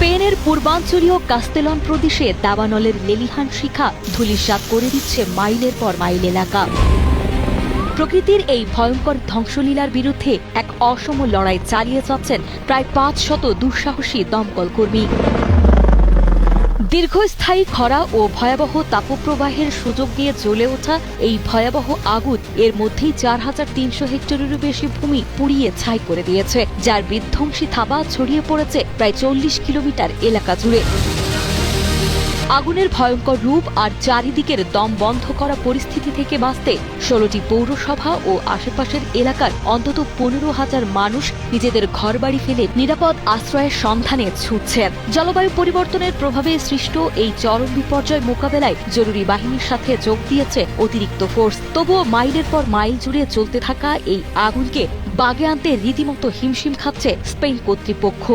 স্পেনের পূর্বাঞ্চলীয় কাস্তেলন প্রদেশে দাবানলের লেলিহান শিখা ধূলিসাৎ করে দিচ্ছে মাইলের পর মাইল এলাকা। প্রকৃতির এই ভয়ঙ্কর ধ্বংসলীলার বিরুদ্ধে এক অসম লড়াই চালিয়ে যাচ্ছেন প্রায় ৫০০ দুঃসাহসী দমকল কর্মী। দীর্ঘস্থায়ী খরা ও ভয়াবহ তাপপ্রবাহের সুযোগ নিয়ে জ্বলে ওঠা এই ভয়াবহ আগুন এর মধ্যেই ৪৩০০ হেক্টরেরও বেশি ভূমি পুড়িয়ে ছাই করে দিয়েছে, যার বিধ্বংসী থাবা ছড়িয়ে পড়েছে প্রায় ৪০ কিলোমিটার এলাকা জুড়ে। আগুনের ভয়ঙ্কর রূপ আর চারিদিকের দম বন্ধ করা পরিস্থিতি থেকে বাঁচতে ১৬টি পৌরসভা ও আশেপাশের এলাকার অন্তত ১৫,০০০ মানুষ নিজেদের ঘরবাড়ি ফেলে নিরাপদ আশ্রয়ের সন্ধানে ছুটছেন। জলবায়ু পরিবর্তনের প্রভাবে সৃষ্ট এই চরম বিপর্যয় মোকাবেলায় জরুরি বাহিনীর সাথে যোগ দিয়েছে অতিরিক্ত ফোর্স। তবুও মাইলের পর মাইল জুড়ে চলতে থাকা এই আগুনকে বাগে আনতে রীতিমতো হিমশিম খাচ্ছে স্পেন কর্তৃপক্ষ।